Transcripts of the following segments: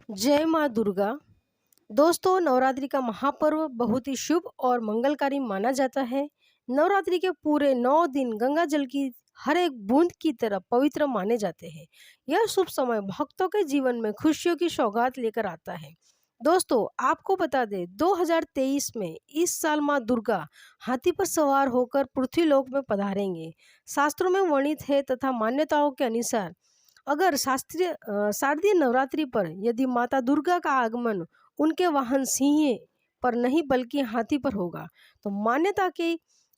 जय माँ दुर्गा। दोस्तों, नवरात्रि का महापर्व बहुत ही शुभ और मंगलकारी माना जाता है। नवरात्रि के पूरे 9 दिन गंगा जल की हर एक बूंद की तरह पवित्र माने जाते हैं। यह शुभ समय भक्तों के जीवन में खुशियों की सौगात लेकर आता है। दोस्तों, आपको बता दें 2023 में इस साल माँ दुर्गा हाथी पर सवार होकर पृथ्वीलोक में पधारेंगे। शास्त्रों में वर्णित है तथा मान्यताओं के अनुसार अगर शारदीय नवरात्रि पर यदि माता दुर्गा का आगमन उनके वाहन सिंह पर नहीं बल्कि हाथी पर होगा, तो मान्यता के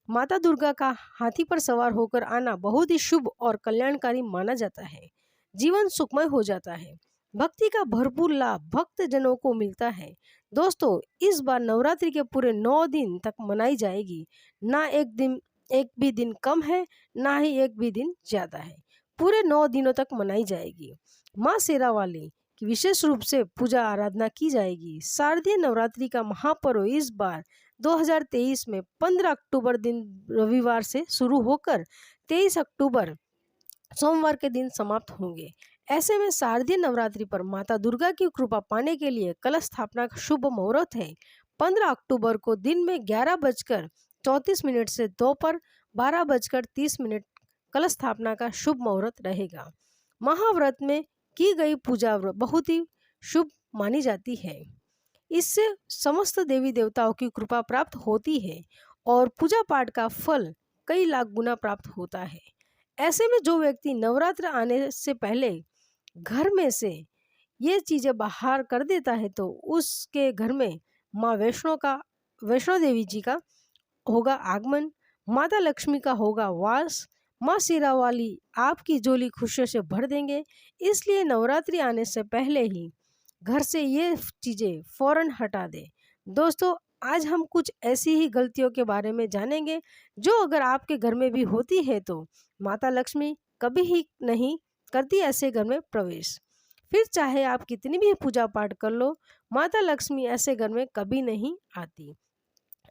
माता दुर्गा का हाथी पर सवार होकर आना बहुत ही शुभ और कल्याणकारी माना जाता है। जीवन सुखमय हो जाता है। भक्ति का भरपूर लाभ भक्त जनों को मिलता है। दोस्तों, इस बार नवरात्रि के पूरे 9 दिन तक मनाई जाएगी। ना एक भी दिन कम है, ना ही एक भी दिन ज्यादा है। पूरे 9 दिनों तक मनाई जाएगी। माँ शेरावाली की विशेष रूप से पूजा आराधना की जाएगी। शारदीय नवरात्रि का महापर्व इस बार 2023 में 15 अक्टूबर दिन रविवार से शुरू होकर 23 अक्टूबर सोमवार के दिन समाप्त होंगे। ऐसे में शारदीय नवरात्रि पर माता दुर्गा की कृपा पाने के लिए कलश स्थापना का शुभ मुहूर्त है। 15 अक्टूबर को दिन में 11:34 से दोपहर 12:30 कलश स्थापना का शुभ मुहूर्त रहेगा। महाव्रत में की गई पूजा बहुत ही शुभ मानी जाती है। इससे समस्त देवी देवताओं की कृपा प्राप्त होती है और पूजा पाठ का फल कई लाख गुना प्राप्त होता है। ऐसे में जो व्यक्ति नवरात्र आने से पहले घर में से ये चीजें बाहर कर देता है, तो उसके घर में माँ वैष्णो देवी जी का होगा आगमन, माता लक्ष्मी का होगा वास। माँ शेरावाली आपकी झोली खुशियों से भर देंगे। इसलिए नवरात्रि आने से पहले ही घर से ये चीजें फौरन हटा दें। दोस्तों, आज हम कुछ ऐसी ही गलतियों के बारे में जानेंगे जो अगर आपके घर में भी होती है तो माता लक्ष्मी कभी ही नहीं करती ऐसे घर में प्रवेश। फिर चाहे आप कितनी भी पूजा पाठ कर लो, माता लक्ष्मी ऐसे घर में कभी नहीं आती।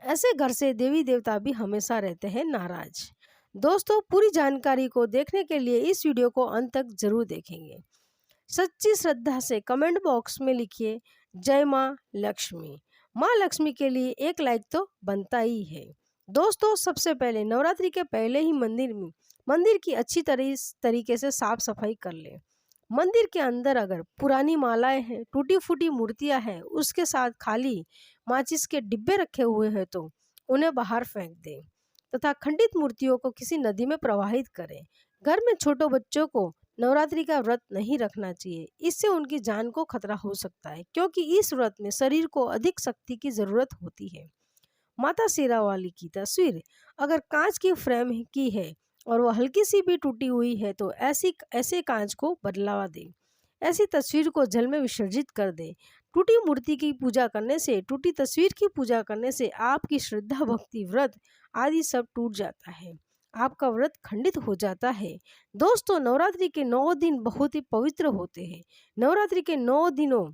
ऐसे घर से देवी देवता भी हमेशा रहते हैं नाराज। दोस्तों, पूरी जानकारी को देखने के लिए इस वीडियो को अंत तक जरूर देखेंगे। सच्ची श्रद्धा से कमेंट बॉक्स में लिखिए जय माँ लक्ष्मी। माँ लक्ष्मी के लिए एक लाइक तो बनता ही है। दोस्तों, सबसे पहले नवरात्रि के पहले ही मंदिर की अच्छी तरीके से साफ सफाई कर ले। मंदिर के अंदर अगर पुरानी मालाएं हैं, टूटी फूटी मूर्तियां हैं, उसके साथ खाली माचिस के डिब्बे रखे हुए हैं, तो उन्हें बाहर फेंक दें तथा खंडित मूर्तियों को किसी नदी में प्रवाहित करें। घर में छोटे बच्चों को नवरात्रि का व्रत नहीं रखना चाहिए। इससे उनकी जान को खतरा हो सकता है, क्योंकि इस व्रत में शरीर को अधिक शक्ति की जरूरत होती है। माता शेरावाली की तस्वीर अगर कांच की फ्रेम की है और वह हल्की सी भी टूटी हुई है, तो ऐसे कांच को बदलावा दे। ऐसी तस्वीर को जल में विसर्जित कर दे। टूटी मूर्ति की पूजा करने से, टूटी तस्वीर की पूजा करने से आपकी श्रद्धा, भक्ति, व्रत आदि सब टूट जाता है। आपका व्रत खंडित हो जाता है। दोस्तों, नवरात्रि के 9 दिन बहुत ही पवित्र होते हैं। नवरात्रि के 9 दिनों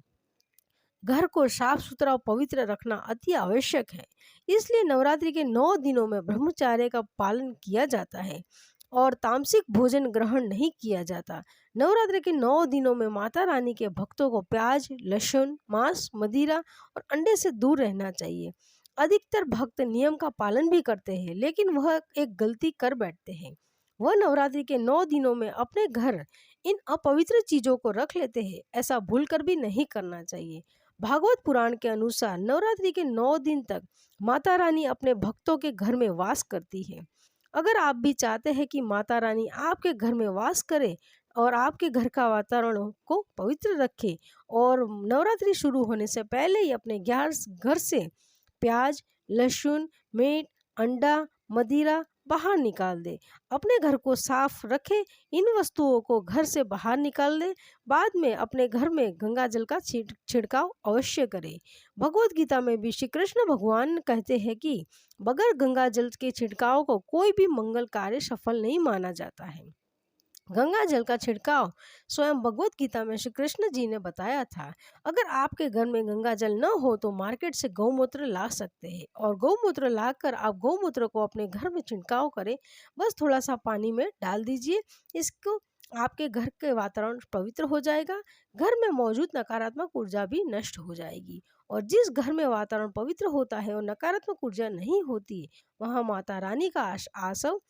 घर को साफ सुथरा और पवित्र रखना अति आवश्यक है। इसलिए नवरात्रि के 9 दिनों में ब्रह्मचर्य का पालन किया जाता है और तामसिक भोजन ग्रहण नहीं किया जाता। नवरात्रि के 9 दिनों में माता रानी के भक्तों को प्याज, लहसुन, मांस, मदिरा और अंडे से दूर रहना चाहिए। अधिकतर भक्त नियम का पालन भी करते हैं, लेकिन वह एक गलती कर बैठते हैं। वह नवरात्रि के 9 दिनों में अपने घर इन अपवित्र चीजों को रख लेते हैं। ऐसा भूलकर भी नहीं करना चाहिए। भागवत पुराण के अनुसार नवरात्रि के 9 दिन तक माता रानी अपने भक्तों के घर में वास करती है। अगर आप भी चाहते हैं कि माता रानी आपके घर में वास करे और आपके घर का वातावरण को पवित्र रखे, और नवरात्रि शुरू होने से पहले ही अपने घर से प्याज, लहसुन, मीट, अंडा, मदिरा बाहर निकाल दे। अपने घर को साफ रखे। इन वस्तुओं को घर से बाहर निकाल दे। बाद में अपने घर में गंगा जल का छिड़काव अवश्य करें। भगवत गीता में भी श्री कृष्ण भगवान कहते हैं कि बगैर गंगा जल के छिड़काव को कोई भी मंगल कार्य सफल नहीं माना जाता है। गंगा जल का छिड़काव स्वयं भगवत गीता में श्री कृष्ण जी ने बताया था। अगर आपके घर में गंगा जल न हो तो मार्केट से गौमूत्र ला सकते हैं, और गौमूत्र लाकर आप गौमूत्र को अपने घर में छिड़काव करें। बस थोड़ा सा पानी में डाल दीजिए। इसको आपके घर के वातावरण पवित्र हो जाएगा, घर में मौजूद नकारात्मक ऊर्जा भी नष्ट हो जाएगी। और जिस घर में वातावरण पवित्र होता है और नकारात्मक ऊर्जा नहीं होती, वहाँ माता रानी का आसव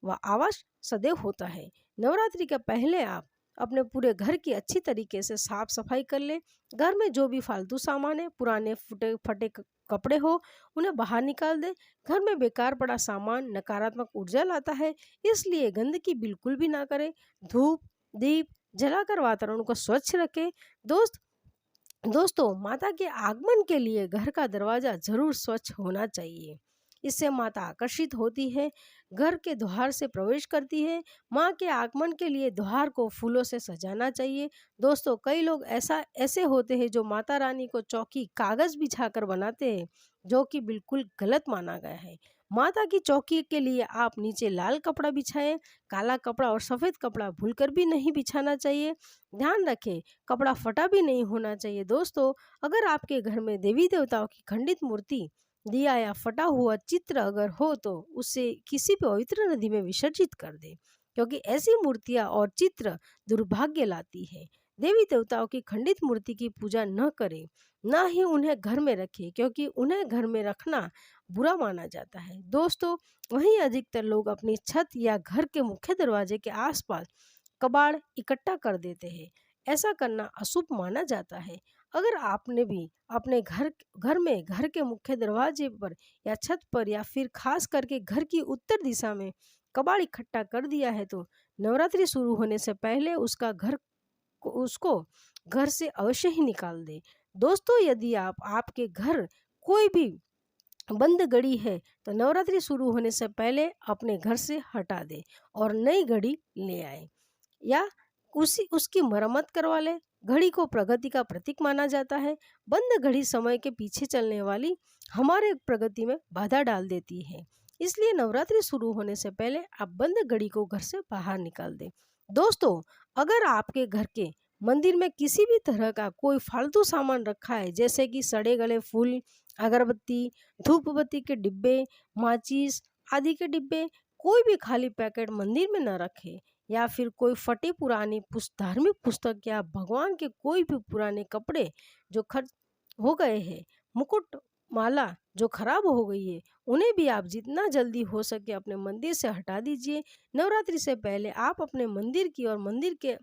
व आवास सदैव होता है। नवरात्रि के पहले आप अपने पूरे घर की अच्छी तरीके से साफ सफाई कर ले। घर में जो भी फालतू सामान है, पुराने फटे फटे कपड़े हो, उन्हें बाहर निकाल दे। घर में बेकार पड़ा सामान नकारात्मक ऊर्जा लाता है, इसलिए गंदगी बिल्कुल भी ना करें। धूप दीप जलाकर वातावरण को स्वच्छ रखें। दोस्तों, माता के आगमन के लिए घर का दरवाजा जरूर स्वच्छ होना चाहिए। इससे माता आकर्षित होती है, घर के द्वार से प्रवेश करती है। माँ के आगमन के लिए द्वार को फूलों से सजाना चाहिए। दोस्तों, कई लोग ऐसे होते हैं जो माता रानी को चौकी कागज बिछाकर बनाते हैं, जो कि बिल्कुल गलत माना गया है। माता की चौकी के लिए आप नीचे लाल कपड़ा बिछाएं। काला कपड़ा और सफ़ेद कपड़ा भूलकर भी नहीं बिछाना चाहिए। ध्यान रखें, कपड़ा फटा भी नहीं होना चाहिए। दोस्तों, अगर आपके घर में देवी देवताओं की खंडित मूर्ति, दिया या फटा हुआ चित्र अगर हो, तो उसे किसी पवित्र नदी में विसर्जित कर दे, क्योंकि ऐसी मूर्तियां और चित्र दुर्भाग्य लाती है। देवी देवताओं की खंडित मूर्ति की पूजा न करें, ना ही उन्हें घर में रखें, क्योंकि उन्हें घर में रखना बुरा माना जाता है। दोस्तों, वहीं अधिकतर लोग अपनी छत या घर के मुख्य दरवाजे के आसपास कबाड़ इकट्ठा कर देते हैं। ऐसा करना अशुभ माना जाता है। अगर आपने भी अपने घर में घर के मुख्य दरवाजे पर या छत पर या फिर खास करके घर की उत्तर दिशा में कबाड़ इकट्ठा कर दिया है, तो नवरात्रि शुरू होने से पहले उसको घर से अवश्य ही निकाल दे। दोस्तों, यदि आपके घर कोई भी बंद घड़ी है, तो नवरात्रि शुरू होने से पहले अपने घर से हटा दे और नई घड़ी ले आए या उसकी मरम्मत करवा ले। घड़ी को प्रगति का प्रतीक माना जाता है। बंद घड़ी समय के पीछे चलने वाली हमारे प्रगति में बाधा डाल देती है, इसलिए नवरात्रि शुरू होने से पहले आप बंद घड़ी को घर से बाहर निकाल दें। दोस्तों, अगर आपके घर के मंदिर में किसी भी तरह का कोई फालतू सामान रखा है, जैसे कि सड़े गले फूल, अगरबत्ती, धूप बत्ती के डिब्बे, माचिस आदि के डिब्बे, कोई भी खाली पैकेट मंदिर में न रखे, या फिर कोई फटी पुरानी धार्मिक पुस्तक या भगवान के कोई भी पुराने कपड़े जो खर्च हो गए हैं, मुकुट माला जो खराब हो गई है, उन्हें भी आप जितना जल्दी हो सके अपने मंदिर से हटा दीजिए। नवरात्रि से पहले आप अपने मंदिर की और मंदिर के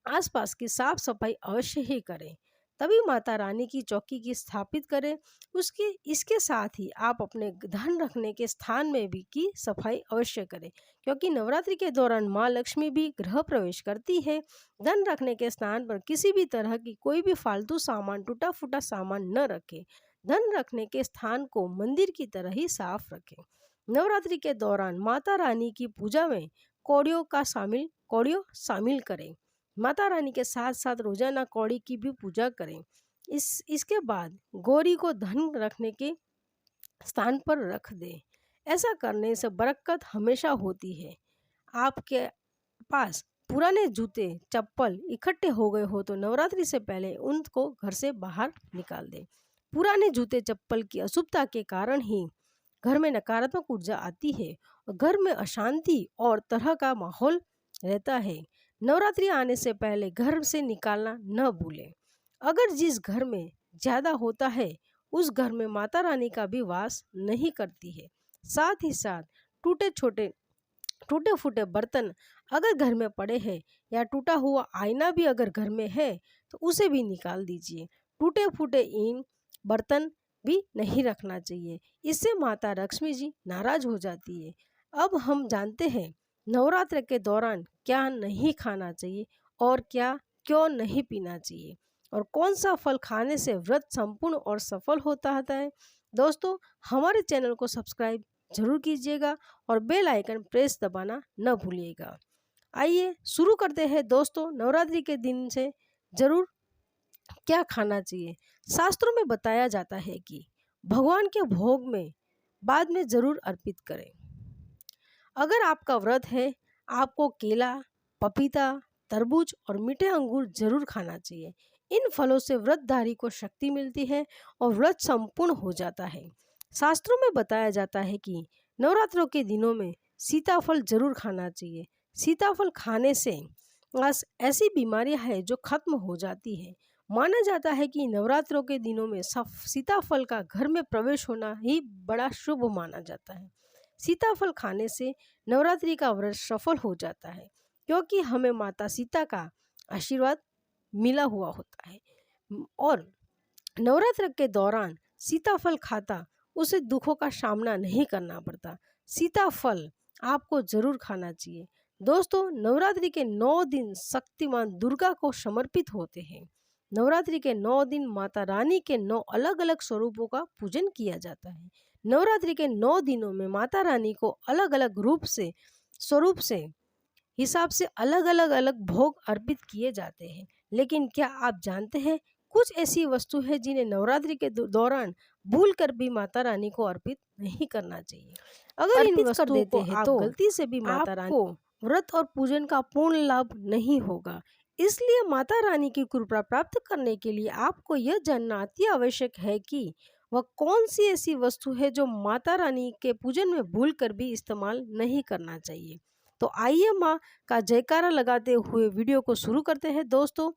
आसपास की साफ सफाई अवश्य ही करें, तभी माता रानी की चौकी की स्थापित करें। इसके साथ ही आप अपने धन रखने के स्थान में भी की सफाई अवश्य करें, क्योंकि नवरात्रि के दौरान माँ लक्ष्मी भी गृह प्रवेश करती है। धन रखने के स्थान पर किसी भी तरह की कोई भी फालतू सामान, टूटा फूटा सामान न रखें। धन रखने के स्थान को मंदिर की तरह ही साफ रखें। नवरात्रि के दौरान माता रानी की पूजा में कौड़ियों शामिल करें। माता रानी के साथ साथ रोजाना कौड़ी की भी पूजा करें। इसके बाद गौरी को धन रखने के स्थान पर रख दें। ऐसा करने से बरकत हमेशा होती है। आपके पास पुराने जूते चप्पल इकट्ठे हो गए हो, तो नवरात्रि से पहले उनको घर से बाहर निकाल दें। पुराने जूते चप्पल की अशुभता के कारण ही घर में नकारात्मक ऊर्जा आती है और घर में अशांति और तरह का माहौल रहता है। नवरात्रि आने से पहले घर से निकालना न भूलें। अगर जिस घर में ज्यादा होता है, उस घर में माता रानी का भी वास नहीं करती है। साथ ही साथ टूटे फूटे बर्तन अगर घर में पड़े हैं या टूटा हुआ आईना भी अगर घर में है, तो उसे भी निकाल दीजिए। टूटे फूटे ईंट बर्तन भी नहीं रखना चाहिए, इससे माता लक्ष्मी जी नाराज हो जाती है। अब हम जानते हैं नवरात्र के दौरान क्या नहीं खाना चाहिए और क्या क्यों नहीं पीना चाहिए, और कौन सा फल खाने से व्रत संपूर्ण और सफल होता है। दोस्तों, हमारे चैनल को सब्सक्राइब जरूर कीजिएगा और बेल आइकन प्रेस दबाना न भूलिएगा। आइए शुरू करते हैं दोस्तों। नवरात्रि के दिन से जरूर क्या खाना चाहिए। शास्त्रों में बताया जाता है कि भगवान के भोग में बाद में जरूर अर्पित करें। अगर आपका व्रत है, आपको केला, पपीता, तरबूज और मीठे अंगूर जरूर खाना चाहिए। इन फलों से व्रतधारी को शक्ति मिलती है और व्रत संपूर्ण हो जाता है। शास्त्रों में बताया जाता है कि नवरात्रों के दिनों में सीताफल जरूर खाना चाहिए। सीताफल खाने से ऐसी बीमारियां हैं जो खत्म हो जाती है। माना जाता है कि नवरात्रों के दिनों में सीताफल का घर में प्रवेश होना ही बड़ा शुभ माना जाता है। सीताफल खाने से नवरात्रि का व्रत सफल हो जाता है, क्योंकि हमें माता सीता का आशीर्वाद मिला हुआ होता है। और नवरात्र के दौरान सीताफल खाता उसे दुखों का सामना नहीं करना पड़ता। सीताफल आपको जरूर खाना चाहिए। दोस्तों, नवरात्रि के 9 दिन शक्तिमान दुर्गा को समर्पित होते हैं। नवरात्रि के 9 दिन माता रानी के 9 अलग अलग स्वरूपों का पूजन किया जाता है। नवरात्रि के 9 दिनों में माता रानी को अलग अलग स्वरूप से हिसाब से अलग भोग अर्पित किए जाते हैं। लेकिन क्या आप जानते हैं, कुछ ऐसी वस्तु है जिन्हें नवरात्रि के दौरान भूल कर भी माता रानी को अर्पित नहीं करना चाहिए। अगर इन वस्तुओं को आप गलती से भी माता रानी को व्रत और पूजन का पूर्ण लाभ नहीं होगा। इसलिए माता रानी की कृपा प्राप्त करने के लिए आपको यह जानना अति आवश्यक है कि वह कौन सी ऐसी वस्तु है जो माता रानी के पूजन में भूल कर भी इस्तेमाल नहीं करना चाहिए। तो आइए माँ का जयकारा लगाते हुए वीडियो को शुरू करते हैं। दोस्तों,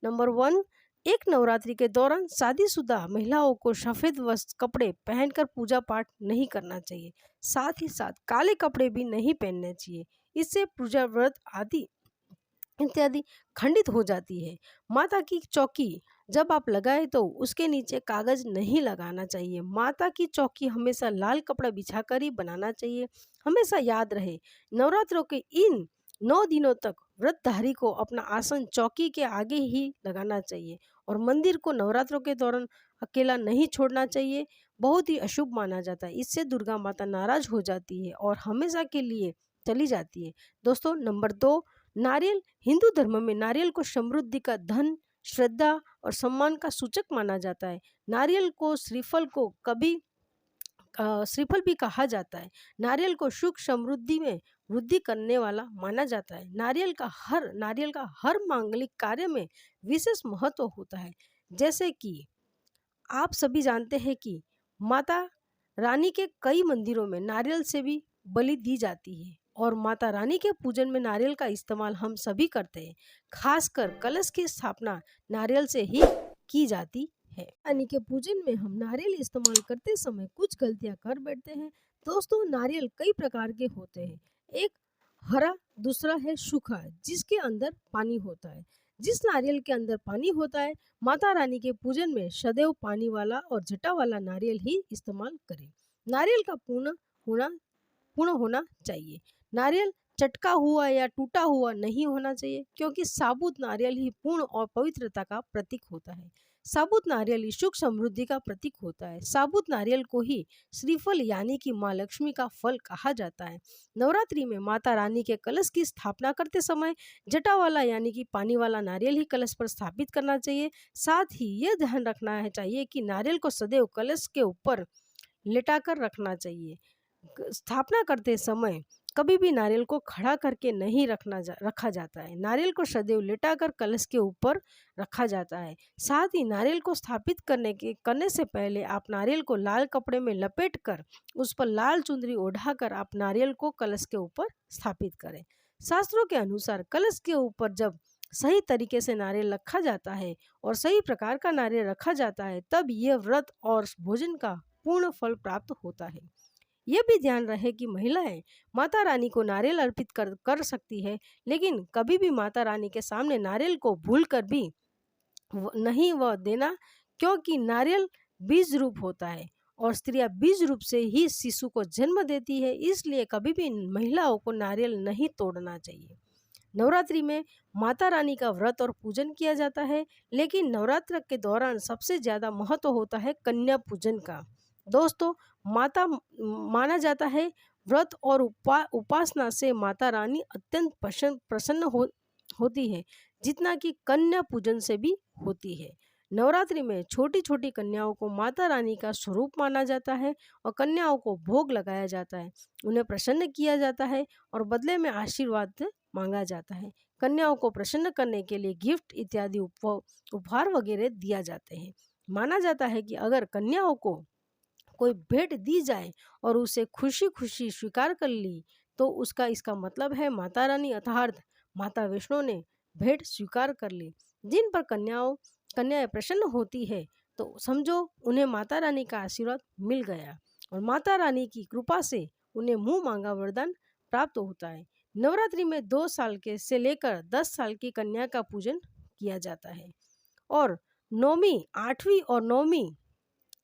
नंबर 1, एक नवरात्रि के दौरान शादीशुदा महिलाओं को सफेद वस्त्र कपड़े पहनकर पूजा पाठ नहीं करना चाहिए। साथ ही साथ काले कपड़े भी नहीं पहनने चाहिए। इससे पूजा व्रत आदि इत्यादि खंडित हो जाती है। माता की चौकी जब आप लगाए तो उसके नीचे कागज नहीं लगाना चाहिए। माता की चौकी हमेशा लाल कपड़ा बिछाकर ही बनाना चाहिए। हमेशा याद रहे, नवरात्रों के इन 9 दिनों तक व्रतधारी को अपना आसन चौकी के आगे ही लगाना चाहिए और मंदिर को नवरात्रों के दौरान अकेला नहीं छोड़ना चाहिए। बहुत ही अशुभ माना जाता है। इससे दुर्गा माता नाराज हो जाती है और हमेशा के लिए चली जाती है। दोस्तों, नंबर 2, नारियल। हिंदू धर्म में नारियल को समृद्धि का, धन, श्रद्धा और सम्मान का सूचक माना जाता है। नारियल को श्रीफल भी कहा जाता है। नारियल को सुख समृद्धि में वृद्धि करने वाला माना जाता है। नारियल का हर मांगलिक कार्य में विशेष महत्व होता है। जैसे कि आप सभी जानते हैं कि माता रानी के कई मंदिरों में नारियल से भी बलि दी जाती है और माता रानी के पूजन में नारियल का इस्तेमाल हम सभी करते हैं। खासकर कलश की स्थापना नारियल से ही की जाती है। रानी के पूजन में हम नारियल इस्तेमाल करते समय कुछ गलतियां कर बैठते हैं। दोस्तों, नारियल कई प्रकार के होते हैं। एक हरा, दूसरा है सूखा, जिसके अंदर पानी होता है। जिस नारियल के अंदर पानी होता है, माता रानी के पूजन में सदैव पानी वाला और जटा वाला नारियल ही इस्तेमाल करें। नारियल का पूर्ण होना चाहिए। नारियल चटका हुआ या टूटा हुआ नहीं होना चाहिए, क्योंकि साबुत नारियल ही पूर्ण और पवित्रता का प्रतीक होता है। साबुत नारियल ही सुख समृद्धि का प्रतीक होता है। साबुत नारियल को ही श्रीफल यानी कि माँ लक्ष्मी का फल कहा जाता है। नवरात्रि में माता रानी के कलश की स्थापना करते समय जटा वाला यानी कि पानी वाला नारियल ही कलश पर स्थापित करना चाहिए। साथ ही यह ध्यान रखना चाहिए कि नारियल को सदैव कलश के ऊपर लेटाकर रखना चाहिए। स्थापना करते समय कभी भी नारियल को खड़ा करके नहीं रखा जाता है। नारियल को सदैव लेटाकर कलश के ऊपर रखा जाता है। साथ ही नारियल को स्थापित करने से पहले आप नारियल को लाल कपड़े में लपेटकर उस पर लाल चुंदरी ओढ़ाकर आप नारियल को कलश के ऊपर स्थापित करें। शास्त्रों के अनुसार कलश के ऊपर जब सही तरीके से नारियल रखा जाता है और सही प्रकार का नारियल रखा जाता है, तब यह व्रत और भोजन का पूर्ण फल प्राप्त होता है। यह भी ध्यान रहे कि महिलाएं माता रानी को नारियल अर्पित कर सकती है, लेकिन कभी भी माता रानी के सामने नारियल को भूल कर भी नहीं वह देना, क्योंकि नारियल बीज रूप होता है और स्त्रियां बीज रूप से ही शिशु को जन्म देती है। इसलिए कभी भी महिलाओं को नारियल नहीं तोड़ना चाहिए। नवरात्रि में माता रानी का व्रत और पूजन किया जाता है, लेकिन नवरात्र के दौरान सबसे ज्यादा महत्व होता है कन्या पूजन का। दोस्तों, माना जाता है व्रत और उपासना से माता रानी अत्यंत प्रसन्न होती है, जितना कि कन्या पूजन से भी होती है। नवरात्रि में छोटी छोटी कन्याओं को माता रानी का स्वरूप माना जाता है और कन्याओं को भोग लगाया जाता है, उन्हें प्रसन्न किया जाता है और बदले में आशीर्वाद मांगा जाता है। कन्याओं को प्रसन्न करने के लिए गिफ्ट इत्यादि उपहार वगैरह दिया जाते हैं। माना जाता है कि अगर कन्याओं को कोई भेंट दी जाए और उसे खुशी खुशी स्वीकार कर ली तो उसका इसका मतलब है माता रानी अर्थात माता वैष्णो ने भेंट स्वीकार कर ली। जिन पर कन्याएं प्रसन्न होती है तो समझो उन्हें माता रानी का आशीर्वाद मिल गया और माता रानी की कृपा से उन्हें मुंह मांगा वरदान प्राप्त होता है। नवरात्रि में 2 साल के से लेकर 10 साल की कन्या का पूजन किया जाता है और नौवीं, आठवीं और नौवीं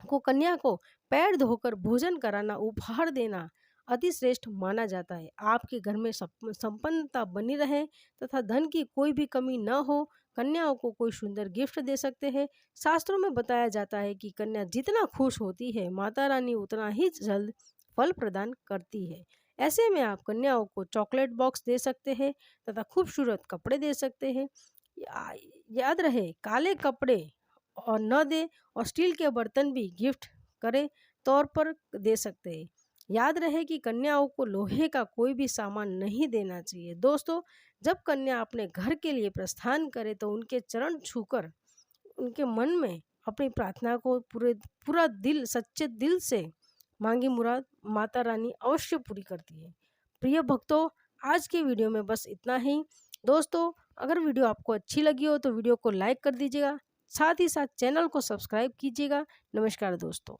को कन्या को पैर धोकर भोजन कराना, उपहार देना अति श्रेष्ठ माना जाता है। आपके घर में संपन्नता बनी रहे तथा धन की कोई भी कमी न हो, कन्याओं को कोई सुंदर गिफ्ट दे सकते हैं। शास्त्रों में बताया जाता है कि कन्या जितना खुश होती है माता रानी उतना ही जल्द फल प्रदान करती है। ऐसे में आप कन्याओं को चॉकलेट बॉक्स दे सकते हैं तथा खूबसूरत कपड़े दे सकते हैं। याद रहे, काले कपड़े और न दे और स्टील के बर्तन भी गिफ्ट करे तौर पर दे सकते हैं। याद रहे कि कन्याओं को लोहे का कोई भी सामान नहीं देना चाहिए। दोस्तों, जब कन्या अपने घर के लिए प्रस्थान करे तो उनके चरण छूकर उनके मन में अपनी प्रार्थना को पूरा दिल, सच्चे दिल से मांगी मुराद माता रानी अवश्य पूरी करती है। प्रिय भक्तों, आज के वीडियो में बस इतना ही। दोस्तों, अगर वीडियो आपको अच्छी लगी हो तो वीडियो को लाइक कर दीजिएगा, साथ ही साथ चैनल को सब्सक्राइब कीजिएगा। नमस्कार दोस्तों।